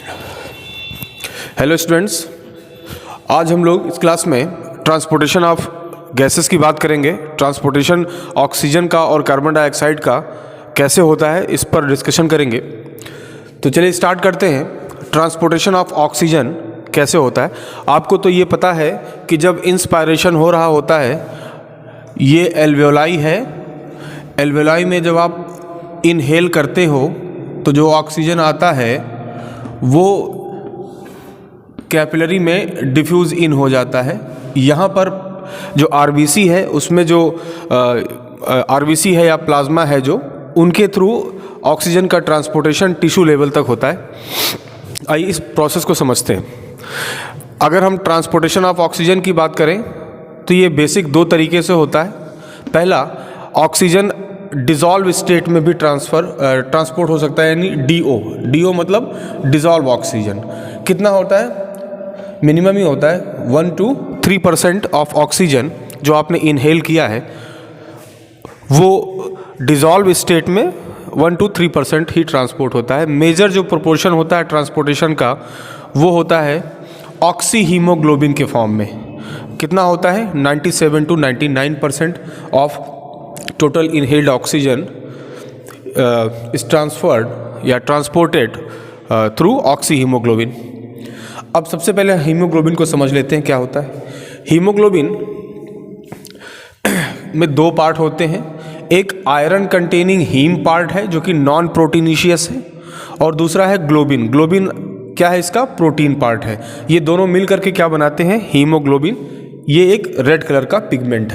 Hello students, आज हम लोग इस क्लास में ट्रांसपोर्टेशन ऑफ गैसेस की बात करेंगे। ट्रांसपोर्टेशन ऑक्सीजन का और कार्बन डाइऑक्साइड का कैसे होता है, इस पर डिस्कशन करेंगे। तो चलिए स्टार्ट करते हैं। ट्रांसपोर्टेशन ऑफ ऑक्सीजन कैसे होता है। आपको तो ये पता है कि जब इंस्पायरेशन हो रहा होता है, ये एल्वेओलाई है। एल्वेओलाई में जब आप इनहेल करते हो तो जो ऑक्सीजन आता है वो कैपिलरी में डिफ्यूज़ इन हो जाता है। यहाँ पर जो आरबीसी है, उसमें जो आरबीसी है या प्लाज्मा है, जो उनके थ्रू ऑक्सीजन का ट्रांसपोर्टेशन टिश्यू लेवल तक होता है। आइए इस प्रोसेस को समझते हैं। अगर हम ट्रांसपोर्टेशन ऑफ ऑक्सीजन की बात करें तो ये बेसिक दो तरीके से होता है। पहला, ऑक्सीजन डिज़ोल्व स्टेट में भी ट्रांसपोर्ट हो सकता है, यानी डीओ मतलब डिज़ोल्व ऑक्सीजन। कितना होता है? मिनिमम ही होता है 1 to 3% ऑफ ऑक्सीजन जो आपने इनहेल किया है वो डिज़ोल्व स्टेट में 1 to 3% ही ट्रांसपोर्ट होता है। मेजर जो प्रोपोर्शन होता है ट्रांसपोर्टेशन का वो होता है ऑक्सी हीमोग्लोबिन के फॉर्म में। कितना होता है? 97 to 99% of total inhaled oxygen is transferred या ट्रांसपोर्टेड थ्रू ऑक्सी हीमोग्लोबिन। अब सबसे पहले हीमोग्लोबिन को समझ लेते हैं क्या होता है। हीमोग्लोबिन में दो पार्ट होते हैं। एक आयरन कंटेनिंग हीम पार्ट है जो कि नॉन प्रोटीनिशियस है, और दूसरा है ग्लोबिन। ग्लोबिन क्या है? इसका प्रोटीन पार्ट है। ये दोनों मिल करके क्या बनाते हैं? हीमोग्लोबिन। ये एक रेड कलर का पिगमेंट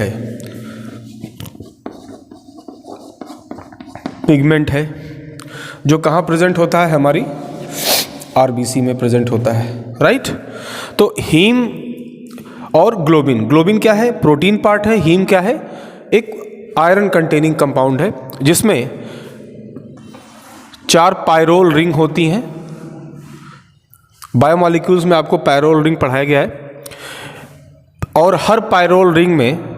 है जो कहाँ प्रेजेंट होता है? हमारी आरबीसी में प्रेजेंट होता है, राइट। तो हीम और ग्लोबिन क्या है? प्रोटीन पार्ट है। हीम क्या है? एक आयरन कंटेनिंग कंपाउंड है जिसमें 4 पायरोल रिंग होती हैं। बायोमॉलिक्यूल्स में आपको पायरोल रिंग पढ़ाया गया है, और हर पायरोल रिंग में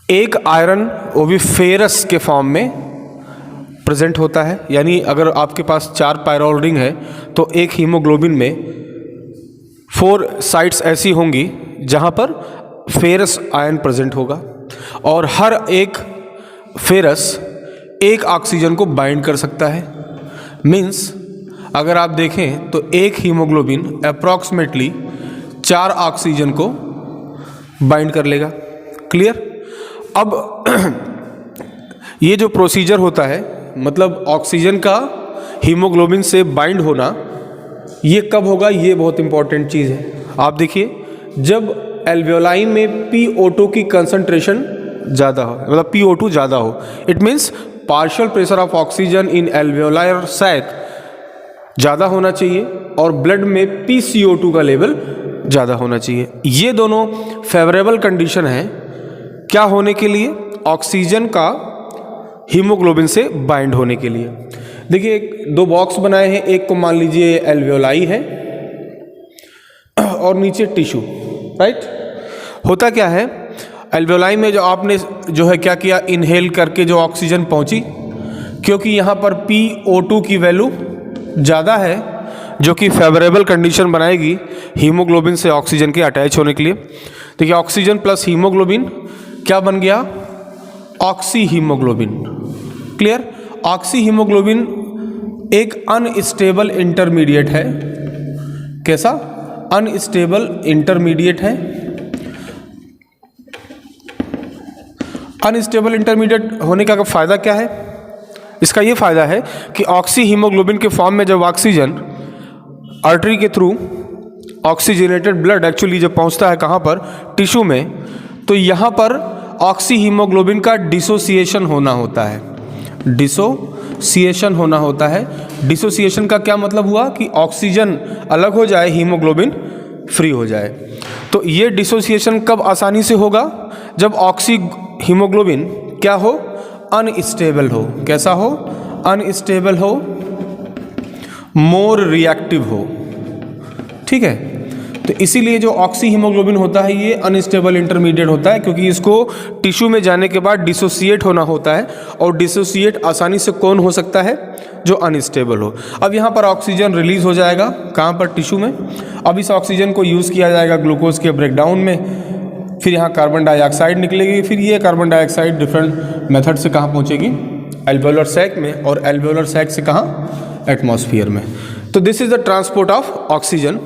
एक आयरन, वो भी फेरस के फॉर्म में प्रेजेंट होता है। यानी अगर आपके पास 4 पायरोल रिंग है तो एक हीमोग्लोबिन में 4 साइट्स ऐसी होंगी जहां पर फेरस आयन प्रेजेंट होगा, और हर एक फेरस एक ऑक्सीजन को बाइंड कर सकता है। मीन्स अगर आप देखें तो एक हीमोग्लोबिन अप्रॉक्सीमेटली 4 ऑक्सीजन को बाइंड कर लेगा। क्लियर? अब ये जो प्रोसीजर होता है, मतलब ऑक्सीजन का हीमोग्लोबिन से बाइंड होना, ये कब होगा? ये बहुत इंपॉर्टेंट चीज़ है। आप देखिए, जब एल्वेओलाई में PO2 की कंसंट्रेशन ज़्यादा हो, मतलब PO2 ज़्यादा हो, it means partial pressure of oxygen in alveolar sac ज़्यादा होना चाहिए, और ब्लड में PCO2 का लेवल ज़्यादा होना चाहिए। ये दोनों फेवरेबल कंडीशन है क्या होने के लिए? ऑक्सीजन का हीमोग्लोबिन से बाइंड होने के लिए। देखिए, 2 बॉक्स बनाए हैं। एक को मान लीजिए एल्वेओलाई है और नीचे टिश्यू, राइट। होता क्या है, एल्वेओलाई में जो आपने जो है क्या किया, इनहेल करके जो ऑक्सीजन पहुंची, क्योंकि यहाँ पर PO2 की वैल्यू ज़्यादा है जो कि फेवरेबल कंडीशन बनाएगी हीमोग्लोबिन से ऑक्सीजन के अटैच होने के लिए। देखिए, ऑक्सीजन प्लस हीमोग्लोबिन क्या बन गया? Oxy haemoglobin. Clear? Oxy haemoglobin एक अनस्टेबल इंटरमीडिएट है। कैसा? अनस्टेबल इंटरमीडिएट है। अनस्टेबल इंटरमीडिएट होने का फ़ायदा क्या है? इसका ये फ़ायदा है कि ऑक्सी हीमोग्लोबिन के फॉर्म में जब ऑक्सीजन आर्टरी के थ्रू ऑक्सीजनेटेड ब्लड एक्चुअली जब पहुंचता है कहाँ पर? टिश्यू में, तो यहाँ पर ऑक्सी हीमोग्लोबिन का डिसोसिएशन होना होता है। डिसोसिएशन होना होता है। डिसोसिएशन का क्या मतलब हुआ? कि ऑक्सीजन अलग हो जाए, हीमोग्लोबिन फ्री हो जाए। तो ये डिसोसिएशन कब आसानी से होगा? जब ऑक्सी हीमोग्लोबिन क्या हो? अनस्टेबल हो। कैसा हो? अनस्टेबल हो, मोर रिएक्टिव हो। ठीक है। तो इसीलिए जो ऑक्सी हीमोग्लोबिन होता है ये अनस्टेबल इंटरमीडिएट होता है, क्योंकि इसको टिश्यू में जाने के बाद डिसोसिएट होना होता है, और डिसोसिएट आसानी से कौन हो सकता है, जो अनस्टेबल हो। अब यहाँ पर ऑक्सीजन रिलीज हो जाएगा, कहाँ पर, टिश्यू में। अब इस ऑक्सीजन को यूज़ किया जाएगा ग्लूकोज के ब्रेकडाउन में, फिर यहाँ कार्बन डाइऑक्साइड निकलेगी, फिर ये कार्बन डाइऑक्साइड डिफरेंट मेथड से कहाँ पहुँचेगी, एल्वेओलर सैक में, और एल्वेओलर सैक से कहाँ, एटमॉस्फेयर में। तो this is the transport of oxygen.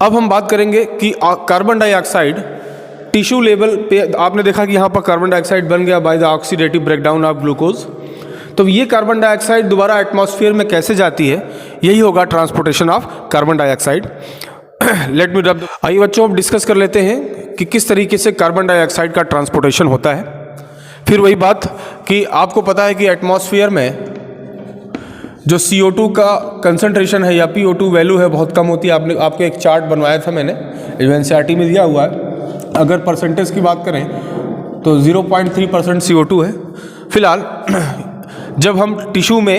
अब हम बात करेंगे कि कार्बन डाइऑक्साइड टिश्यू लेवल पे, आपने देखा कि यहाँ पर कार्बन डाइऑक्साइड बन गया by the oxidative breakdown of glucose. तो ये कार्बन डाइऑक्साइड दोबारा एटमॉस्फेयर में कैसे जाती है, यही होगा transportation of carbon dioxide. Let me रब। आइए बच्चों, अब डिस्कस कर लेते हैं कि किस तरीके से कार्बन डाइऑक्साइड का ट्रांसपोर्टेशन होता है। फिर वही बात कि आपको पता है कि एटमॉस्फेयर में जो CO2 का कंसंट्रेशन है या PO2 वैल्यू है बहुत कम होती है। आपको एक चार्ट बनवाया था मैंने, NCERT में दिया हुआ है। अगर परसेंटेज की बात करें तो 0.3% CO2 है फिलहाल। जब हम टिश्यू में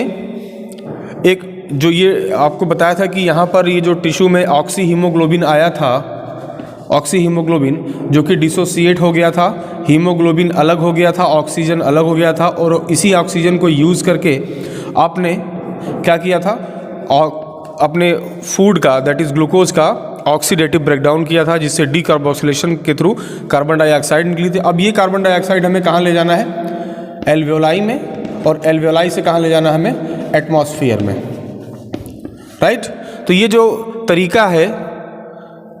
एक, जो ये आपको बताया था कि यहाँ पर ये जो टिश्यू में ऑक्सी हीमोग्लोबिन आया था, ऑक्सी हीमोग्लोबिन जो कि डिसोसिएट हो गया था, हीमोग्लोबिन अलग हो गया था, ऑक्सीजन अलग हो गया था, और इसी ऑक्सीजन को यूज़ करके आपने क्या किया था, अपने फूड का, दैट इज़ ग्लूकोज का ऑक्सीडेटिव ब्रेकडाउन किया था, जिससे डीकार्बोक्सिलेशन के थ्रू कार्बन डाइऑक्साइड निकली थी। अब ये कार्बन डाइऑक्साइड हमें कहाँ ले जाना है, एल्वेओलाई में, और एल्वेओलाई से कहाँ ले जाना है हमें, एटमॉस्फेयर में, राइट। तो ये जो तरीका है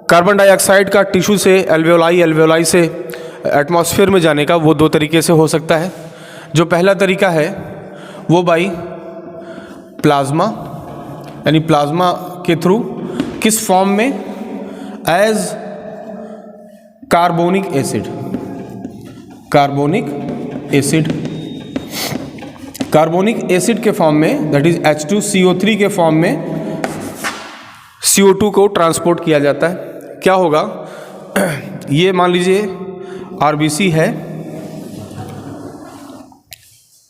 कार्बन डाइऑक्साइड का टिश्यू से एल्वेओलाई, एल्वेओलाई से एटमॉस्फेयर में जाने का, वो दो तरीके से हो सकता है। जो पहला तरीका है वो बाई प्लाज्मा, यानी प्लाज्मा के थ्रू, किस फॉर्म में, as carbonic acid, carbonic acid, carbonic acid के फॉर्म में, दैट इज H2CO3 के फॉर्म में CO2 को ट्रांसपोर्ट किया जाता है। क्या होगा, ये मान लीजिए RBC है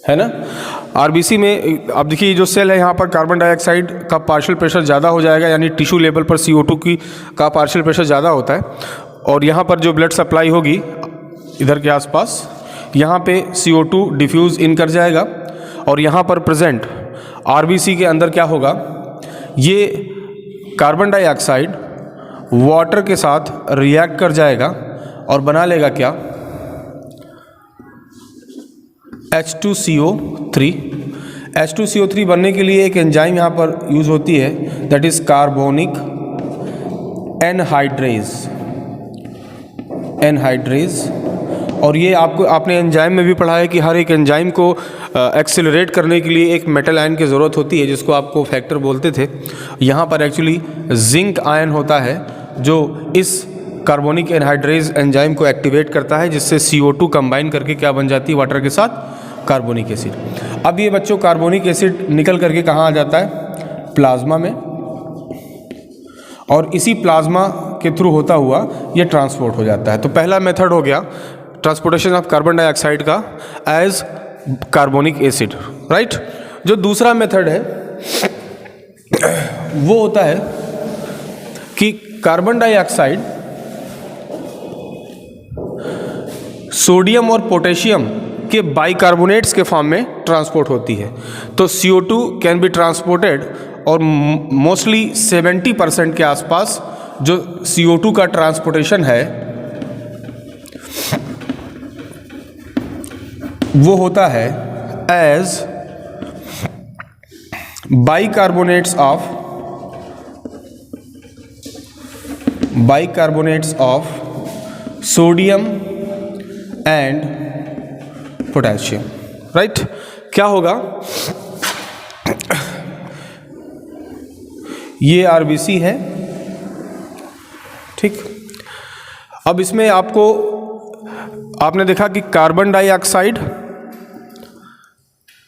ना। RBC में अब देखिए जो सेल है यहाँ पर कार्बन डाइऑक्साइड का पार्शियल प्रेशर ज़्यादा हो जाएगा, यानी टिश्यू लेवल पर CO2 का पार्शियल प्रेशर ज़्यादा होता है, और यहाँ पर जो ब्लड सप्लाई होगी इधर के आसपास, यहाँ पे CO2 डिफ्यूज़ इन कर जाएगा, और यहाँ पर प्रेजेंट RBC के अंदर क्या होगा, ये कार्बन डाइऑक्साइड वाटर के साथ रिएक्ट कर जाएगा और बना लेगा क्या, H2CO3। H2CO3 बनने के लिए एक एंजाइम यहाँ पर यूज़ होती है, that is carbonic anhydrase, anhydrase. और ये आपने एंजाइम में भी पढ़ा है कि हर एक एंजाइम को एक्सेलरेट करने के लिए एक मेटल आयन की ज़रूरत होती है, जिसको आपको फैक्टर बोलते थे। यहाँ पर एक्चुअली जिंक आयन होता है जो इस कार्बोनिक एनहाइड्रेज एंजाइम को एक्टिवेट करता है, जिससे CO2 कंबाइन करके क्या बन जाती है, वाटर के साथ कार्बोनिक एसिड। अब ये बच्चों कार्बोनिक एसिड निकल करके कहाँ आ जाता है, प्लाज्मा में, और इसी प्लाज्मा के थ्रू होता हुआ ये ट्रांसपोर्ट हो जाता है। तो पहला मेथड हो गया ट्रांसपोर्टेशन ऑफ कार्बन डाइऑक्साइड का एज कार्बोनिक एसिड, राइट। जो दूसरा मेथड है वो होता है कि कार्बन डाइऑक्साइड सोडियम और पोटेशियम के बाइकार्बोनेट्स के फॉर्म में ट्रांसपोर्ट होती है। तो CO2 कैन बी ट्रांसपोर्टेड, और मोस्टली 70% के आसपास जो CO2 का ट्रांसपोर्टेशन है वो होता है as bicarbonates of sodium and potassium, right. क्या होगा, ये RBC है, ठीक। अब इसमें आपने देखा कि कार्बन डाइऑक्साइड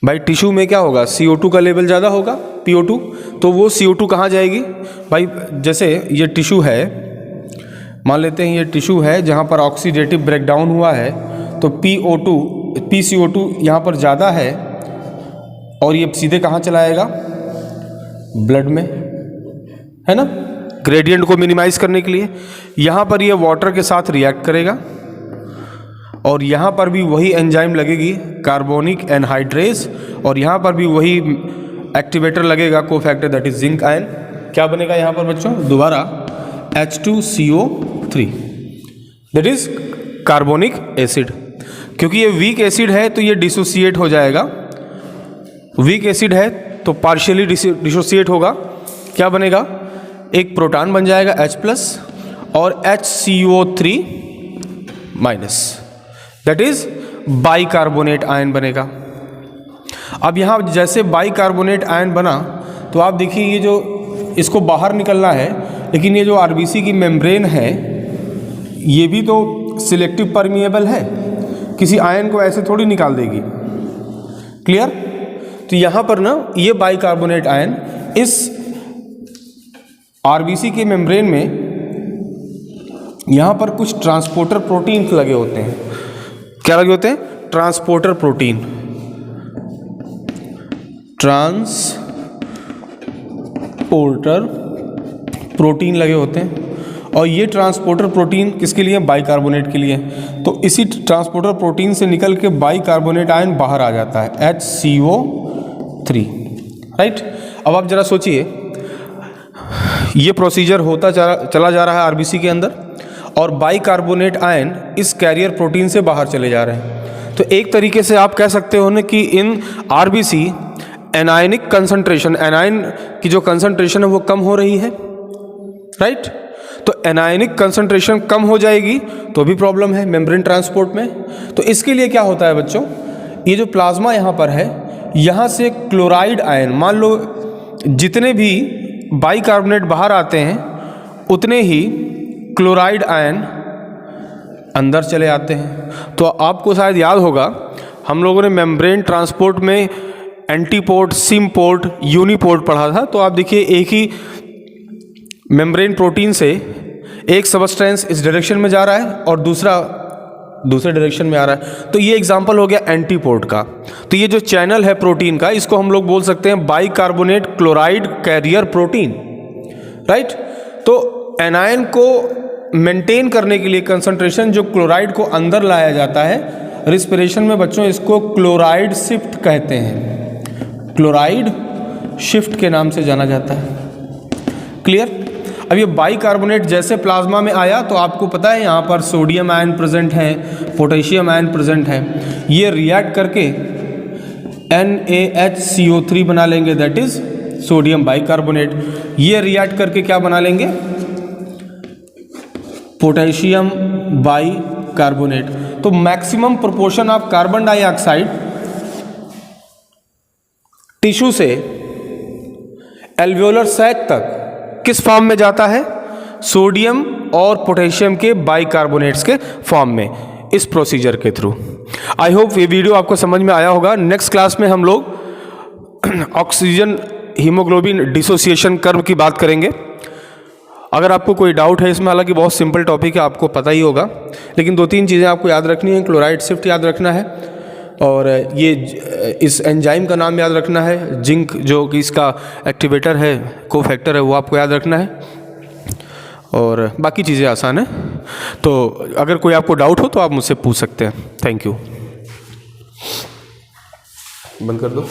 भाई टिश्यू में क्या होगा, CO2 का लेवल ज़्यादा होगा, PO2, तो वो CO2 कहाँ जाएगी भाई। जैसे ये टिश्यू है, मान लेते हैं ये टिश्यू है जहाँ पर ऑक्सीडेटिव ब्रेकडाउन हुआ है, तो PCO2 यहाँ पर ज़्यादा है, और ये सीधे कहाँ चलाएगा, ब्लड में, है ना। ग्रेडियंट को मिनिमाइज करने के लिए। यहाँ पर ये वाटर के साथ रिएक्ट करेगा और यहाँ पर भी वही एंजाइम लगेगी कार्बोनिक एनहाइड्रेज, और यहाँ पर भी वही एक्टिवेटर लगेगा cofactor, that is zinc ion. क्या बनेगा यहाँ पर बच्चों? दोबारा H2CO3, that is carbonic acid. क्योंकि ये वीक एसिड है तो ये डिसोसिएट हो जाएगा, वीक एसिड है तो पार्शियली डिसोसिएट होगा। क्या बनेगा? एक प्रोटॉन बन जाएगा H+ और HCO3-, that is bicarbonate ion बनेगा। अब यहाँ जैसे बाइकार्बोनेट आयन बना तो आप देखिए ये जो इसको बाहर निकलना है, लेकिन ये जो आरबीसी की मेम्ब्रेन है ये भी तो सिलेक्टिव परमिएबल है, किसी आयन को ऐसे थोड़ी निकाल देगी। क्लियर? तो यहाँ पर ना ये बाइकार्बोनेट आयन इस आरबीसी के मेम्ब्रेन में यहाँ पर कुछ ट्रांसपोर्टर प्रोटीन लगे होते हैं। क्या लगे होते हैं? ट्रांसपोर्टर प्रोटीन, ट्रांसपोर्टर प्रोटीन लगे होते हैं। और ये ट्रांसपोर्टर प्रोटीन किसके लिए? बाइकार्बोनेट के लिए। तो इसी ट्रांसपोर्टर प्रोटीन से निकल के बाइकार्बोनेट आयन बाहर आ जाता है HCO3, राइट। अब आप जरा सोचिए, ये प्रोसीजर होता चला जा रहा है आरबीसी के अंदर और बाइकार्बोनेट आयन इस कैरियर प्रोटीन से बाहर चले जा रहे हैं। तो एक तरीके से आप कह सकते हो ना कि in RBC anionic concentration, anion की जो कंसंट्रेशन है वो कम हो रही है, राइट। तो एनायनिक कंसंट्रेशन कम हो जाएगी तो भी प्रॉब्लम है मेम्ब्रेन ट्रांसपोर्ट में। तो इसके लिए क्या होता है बच्चों, ये जो प्लाज्मा यहाँ पर है, यहाँ से क्लोराइड आयन, मान लो जितने भी बाइकार्बोनेट बाहर आते हैं उतने ही क्लोराइड आयन अंदर चले आते हैं। तो आपको शायद याद होगा हम लोगों ने मेम्ब्रेन ट्रांसपोर्ट में एंटीपोर्ट, सिमपोर्ट, यूनिपोर्ट पढ़ा था। तो आप देखिए एक ही मेम्ब्रेन प्रोटीन से एक सबस्टेंस इस डायरेक्शन में जा रहा है और दूसरा दूसरे डायरेक्शन में आ रहा है। तो ये एग्जांपल हो गया एंटीपोर्ट का। तो ये जो चैनल है प्रोटीन का, इसको हम लोग बोल सकते हैं bicarbonate chloride carrier protein, right. तो एनायन को मेंटेन करने के लिए कंसंट्रेशन जो क्लोराइड को अंदर लाया जाता है, रिस्पिरेशन में बच्चों इसको क्लोराइड शिफ्ट कहते हैं, क्लोराइड शिफ्ट के नाम से जाना जाता है। क्लियर? अब ये बाइकार्बोनेट जैसे प्लाज्मा में आया तो आपको पता है यहाँ पर सोडियम आयन प्रेजेंट है, पोटेशियम आयन प्रेजेंट है। ये रिएक्ट करके NaHCO3 बना लेंगे, दैट इज सोडियम बाइकार्बोनेट। ये रिएक्ट करके क्या बना लेंगे? Potassium bicarbonate. तो maximum proportion of carbon dioxide tissue से एल्वियोलर सैक तक किस फॉर्म में जाता है? सोडियम और पोटेशियम के बाइकार्बोनेट्स के फॉर्म में, इस प्रोसीजर के थ्रू। आई होप ये वीडियो आपको समझ में आया होगा। नेक्स्ट क्लास में हम लोग ऑक्सीजन हीमोग्लोबिन डिसोसिएशन कर्व की बात करेंगे। अगर आपको कोई डाउट है इसमें, हालांकि बहुत सिंपल टॉपिक है, आपको पता ही होगा, लेकिन 2-3 चीज़ें आपको याद रखनी है। क्लोराइड शिफ्ट याद रखना है और ये इस एंजाइम का नाम याद रखना है, जिंक जो कि इसका एक्टिवेटर है, कोफैक्टर है, वो आपको याद रखना है। और बाकी चीज़ें आसान है। तो अगर कोई आपको डाउट हो तो आप मुझसे पूछ सकते हैं। Thank you. बंद कर दो।